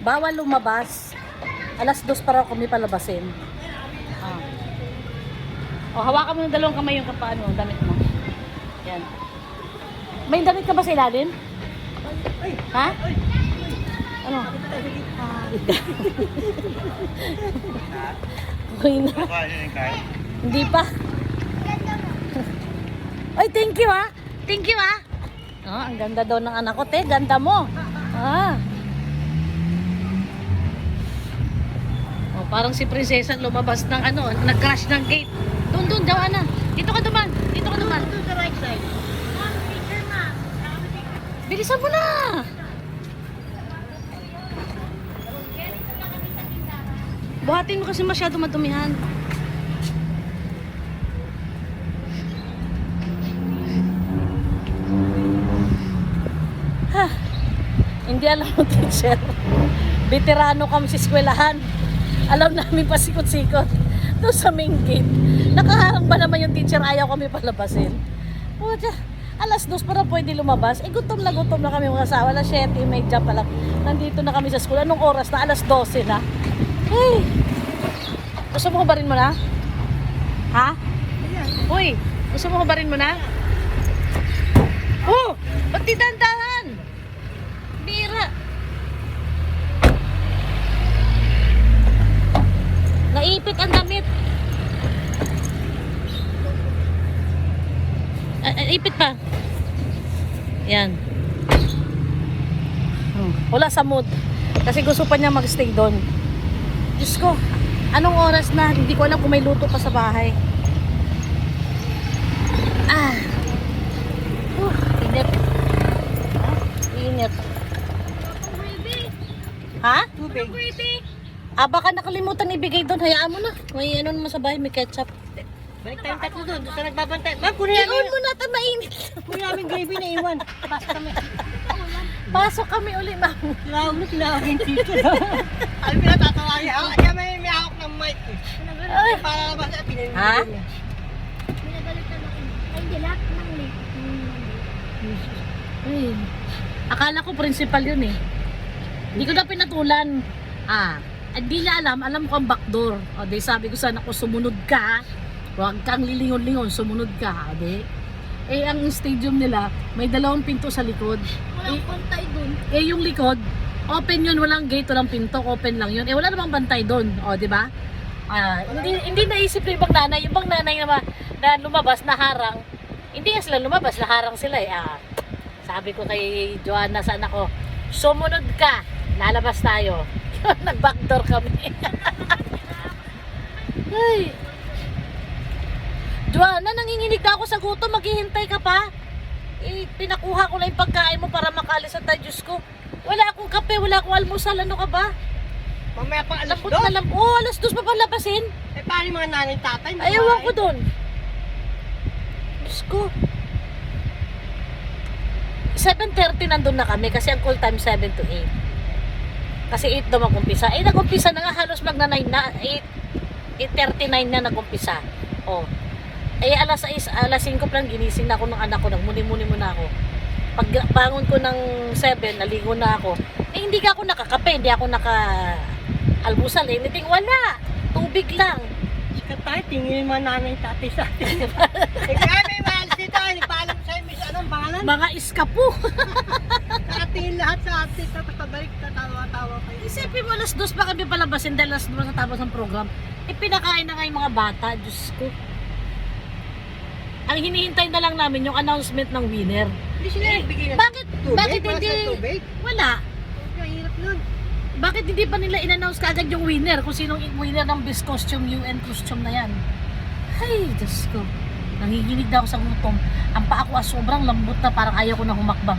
Bawal lumabas. Alas 2 para kami palabasin. Ah. O, hawakan mo ng dalawang kamay yung kapaano, damit mo. Yan. May damit ka ba sa ilalim? Ha? Ano? Okay na. Hindi pa. Ay, thank you ha. Thank you ha. Oh, ang ganda daw ng anak ko, te. Ganda mo. Ah. Oh, parang si Prinsesa lumabas ng ano, nag-crash ng gate. Doon, daw, Ana. Dito ka duman. Dito ka duman. To the right side. Picture, ma'am. Bilisan mo na. Buhatin mo kasi masyado madumihan. Ha. Hindi alam mo, teacher. Veterano kami sa eskwelahan. Alam namin pasikot-sikot. Doon sa main gate. Nakaharang ba naman yung teacher? Ayaw kami palabasin. O, alas 2 para pwede lumabas. Eh, gutom na kami mga asawa. Alas 7:30 pa lang. Nandito na kami sa school. Anong oras na? Alas 12 na. Hey! Gusto mo hubarin mo na? Ha? Uy! Gusto mo hubarin mo na? Oh! Ba't di dandahan? Bira! Naipit ang damit. Ipit pa. Yan. Wala sa mood. Kasi gusto pa niya mag-stay doon. Diyos ko, anong oras na? Hindi ko alam kung may luto pa sa bahay. Ah. Init. Init. Ha? Tubig. Ah, baka nakalimutan ibigay doon. Hayaan mo na. May ano naman sa bahay, may ketchup. Balik tayong tatlo doon. Doon sa nagbabantay. Ma'am, kunin namin. Iyon mo na, mainit. Kunin namin gravy na iwan. Pasok kami. Pasok kami uli, ma'am. Tinawag yung teacher. Alam mo na, tatawa niya. Kaya may hawak ng mic. Ay. Para naman sa pinili. Ha? Binabalitan ako. Ay, hindi lahat ng late. Ay. Akala ko principal yun eh. Hindi ko na pinatulan. Ah, hindi niya alam ko ang backdoor. O, di sabi ko sana ko, sumunod ka. Huwag kang lilingon-lingon, sumunod ka. O, di. Eh, ang stadium nila, may 2 pinto sa likod. Walang pantay dun. Eh, yung likod, open yun, walang gate, walang pinto, open lang yun. Eh, wala namang bantay doon. O, di ba? Ah, hindi naisip ng ibang nanay. Yung ibang nanay na lumabas, naharang. Hindi nga sila lumabas, naharang sila eh. Ah, sabi ko kay Joanna sa anak ko, sumunod ka, lalabas tayo. Nag-backdoor kami. Ay. Joanna, nanginginig na ako sa gutom, maghihintay ka pa. Eh, pinakuha ko lang yung pagkain mo para makalis at Diyos ko. Wala akong kape, wala akong almusal, ano ka ba? Mamaya pang alas Lambot doon. na lambot. Oh, alas 2 pa pa labasin. Eh, paano yung mga nanay tatay? Ayawan ko doon. Diyos ko. 7:30 nandun na kami kasi ang call time 7 to 8. Kasi 8 daw mag-umpisa. Eh, nag-umpisa na nga, halos magna-9 na. 8:39 na nag-umpisa. Oh. Eh, alas 5 pa lang ginising na ako ng anak ko. Nagmuni-muni muna ako. Pag bangon ko ng 7, naligo na ako. Eh, hindi ka ako nakakape. Hindi ako naka-almusal. Anything, wala. Tubig lang. Sikat tayo, tingin yung mga nanay tatay sa atin. Eh, kaya may mahal dito. Nagpaalam sa'yo, miss, anong pangalan? Mga iskapu. Nakatingin lahat sa atin. Tapos pabalik, tatawa-tawa kayo. Isipin mo, alas 2 pa kami palabasin dahil alas 2 natapos ang program. Eh, pinakain na nga yung mga bata. Diyos ko. Ang hinihintay na lang namin yung announcement ng winner. Hindi sila nagbigay ng Bakit? tubig. Bakit Wala hindi? silang tubig. Wala. Mahirap nun. Bakit hindi pa nila in-announce kaagad yung winner? Kung sinong winner ng best costume, UN costume na yan. Ay, Diyos ko. Nanginginig na ako sa gutom. Ang paa ko sobrang lambot na parang ayaw ko na humakbang.